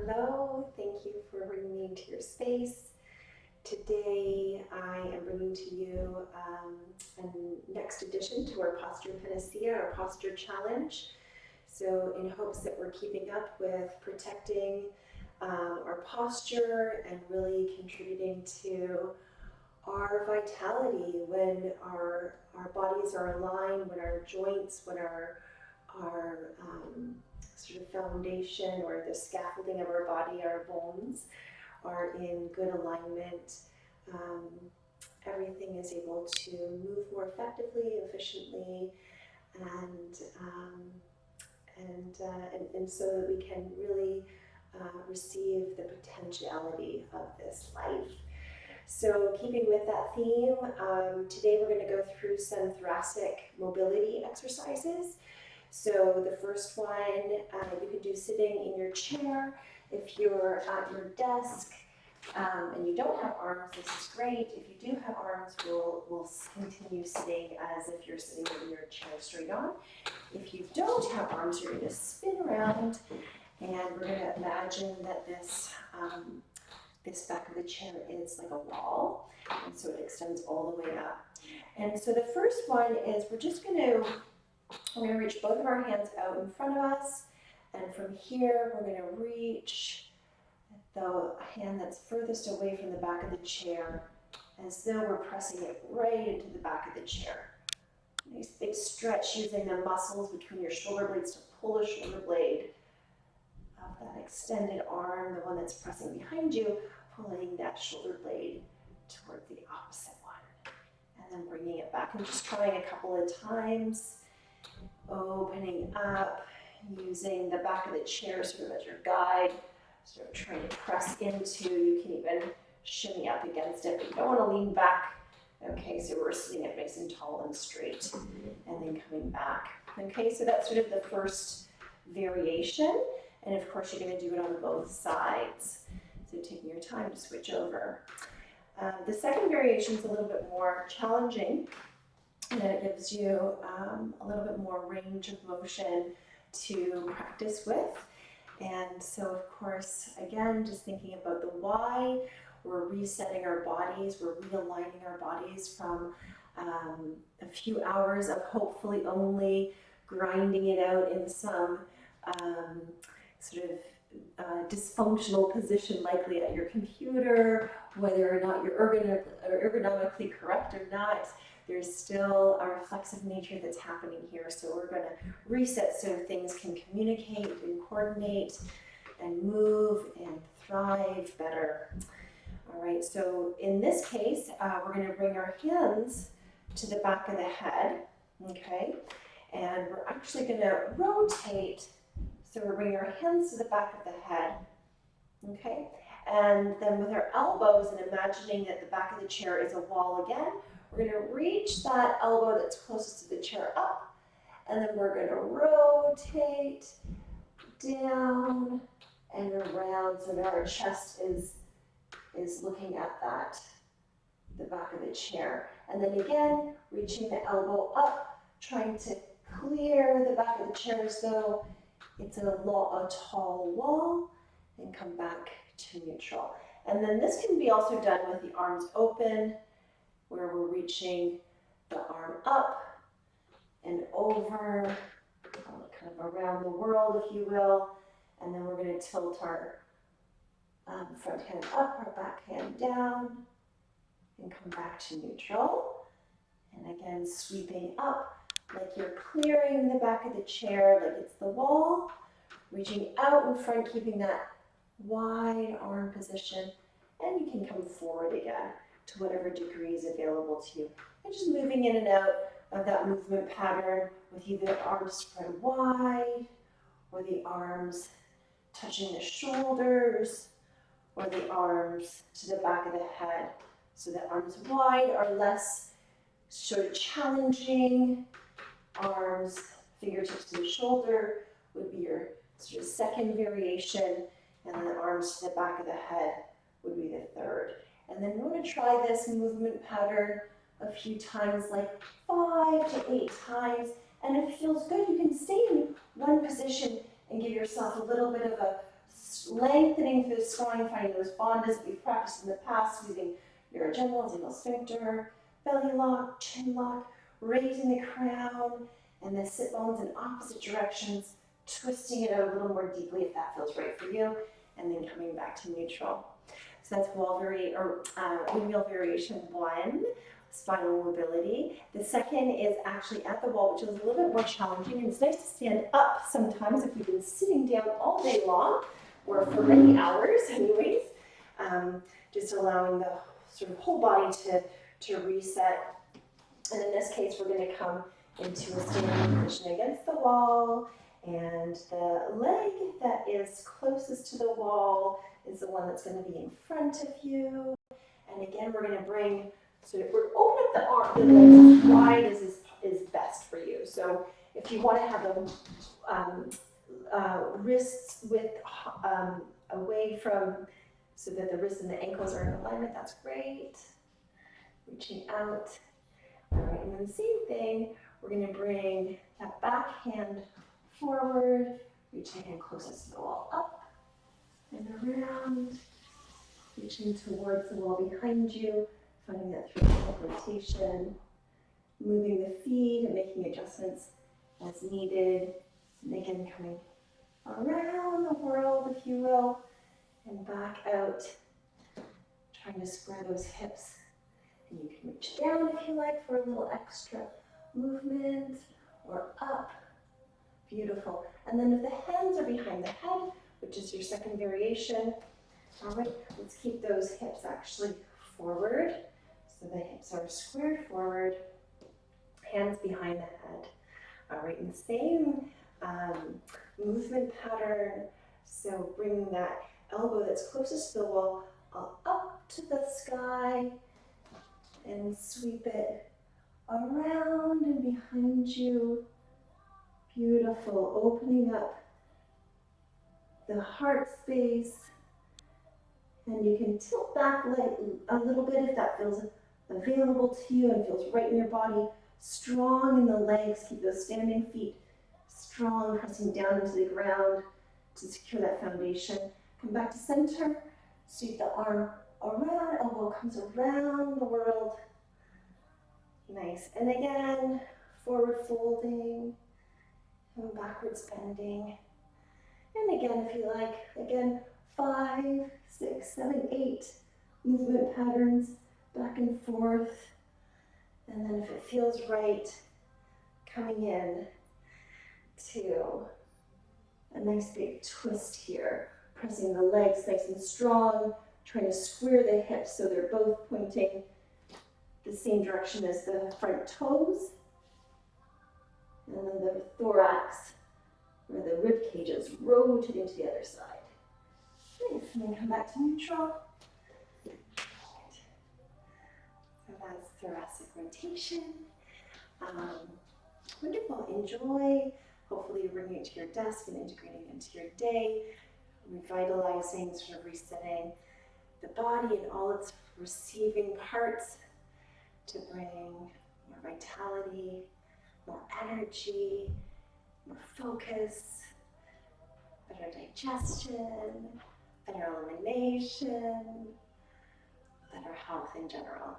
Hello, thank you for bringing me into your space. Today I am bringing to you a next addition to our posture panacea, our posture challenge. So in hopes that we're keeping up with protecting our posture and really contributing to our vitality when our bodies are aligned, when our joints, when our sort of foundation or the scaffolding of our body, our bones, are in good alignment, everything is able to move more effectively, efficiently, and so that we can really receive the potentiality of this life. So keeping with that theme, today we're going to go through some thoracic mobility exercises. So the first one you can do sitting in your chair. If you're at your desk and you don't have arms, this is great. If you do have arms, we'll continue sitting as if you're sitting in your chair straight on. If you don't have arms, you're going to spin around, and we're going to imagine that this back of the chair is like a wall, and so it extends all the way up. And so the first one is we're going to reach both of our hands out in front of us, and from here we're going to reach the hand that's furthest away from the back of the chair as though we're pressing it right into the back of the chair. Nice big stretch using the muscles between your shoulder blades to pull the shoulder blade of that extended arm, the one that's pressing behind you, pulling that shoulder blade towards the opposite one. And then bringing it back and just trying a couple of times. Opening up, using the back of the chair sort of as your guide, sort of trying to press into. You can even shimmy up against it, but you don't want to lean back. Okay, so we're sitting up nice and tall and straight, and then coming back. Okay, so that's sort of the first variation, and of course you're going to do it on both sides. So taking your time to switch over. The second variation is a little bit more challenging, and it gives you a little bit more range of motion to practice with. And so, of course, again, just thinking about the why, we're resetting our bodies, we're realigning our bodies from a few hours of hopefully only grinding it out in some sort of dysfunctional position, likely at your computer, whether or not you're ergonomically correct or not. There's still a reflexive nature that's happening here. So we're going to reset so things can communicate and coordinate and move and thrive better. All right, so in this case, we're going to bring our hands to the back of the head, okay? And we're actually going to rotate. So we're bringing our hands to the back of the head, okay? And then with our elbows and imagining that the back of the chair is a wall again, we're going to reach that elbow that's closest to the chair up, and then we're going to rotate down and around so that our chest is looking at the back of the chair. And then again, reaching the elbow up, trying to clear the back of the chair as though it's a tall wall, and come back to neutral. And then this can be also done with the arms open, where we're reaching the arm up and over, kind of around the world, if you will. And then we're going to tilt our front hand up, our back hand down, and come back to neutral. And again, sweeping up like you're clearing the back of the chair, like it's the wall, reaching out in front, keeping that wide arm position, and you can come forward again to whatever degree is available to you. And just moving in and out of that movement pattern with either the arms spread wide, or the arms touching the shoulders, or the arms to the back of the head. So the arms wide are less sort of challenging. Arms, fingertips to the shoulder would be your sort of second variation, and then the arms to the back of the head would be the third. And then we're going to try this movement pattern a few times, like 5 to 8 times. And if it feels good, you can stay in one position and give yourself a little bit of a lengthening through the spine, finding those bandhas that we've practiced in the past, using your general zenal sphincter, belly lock, chin lock, raising the crown, and the sit bones in opposite directions, twisting it out a little more deeply if that feels right for you, and then coming back to neutral. So that's windmill variation 1, spinal mobility. The second is actually at the wall, which is a little bit more challenging, and it's nice to stand up sometimes if you've been sitting down all day long, or for many hours anyways, just allowing the sort of whole body to reset. And in this case, we're going to come into a standing position against the wall, and the leg that is closest to the wall is the one that's going to be in front of you. And again, we're going to bring, so we're open up the arm, the legs as wide as is best for you. So if you want to have them wrists width away from, so that the wrists and the ankles are in alignment, that's great. Reaching out. All right, and then the same thing, we're going to bring that back hand forward, reaching in closest to the wall, up and around, reaching towards the wall behind you, finding that through rotation, moving the feet and making adjustments as needed, and again coming around the world, if you will, and back out, trying to square those hips. And you can reach down if you like for a little extra movement, or up. Beautiful. And then if the hands are behind the head, which is your second variation, all right, let's keep those hips actually forward. So the hips are squared forward, hands behind the head. All right, in the same movement pattern, so bringing that elbow that's closest to the wall up to the sky, and sweep it around and behind you. Beautiful, opening up the heart space, and you can tilt back a little bit if that feels available to you and feels right in your body. Strong in the legs, keep those standing feet strong, pressing down into the ground to secure that foundation. Come back to center, sweep the arm around, elbow comes around the world. Nice, and again, forward folding, and backwards bending. And again, if you like, again, 5, 6, 7, 8 movement patterns, back and forth. And then if it feels right, coming in to a nice big twist here, pressing the legs nice and strong, trying to square the hips so they're both pointing the same direction as the front toes. And then the thorax, or the rib cages, rotating to the other side. Nice, and then come back to neutral. So that's thoracic rotation. Wonderful, enjoy. Hopefully you're bringing it to your desk and integrating it into your day, revitalizing, sort of resetting the body and all its receiving parts to bring more vitality, more energy, more focus, better digestion, better elimination, better health in general.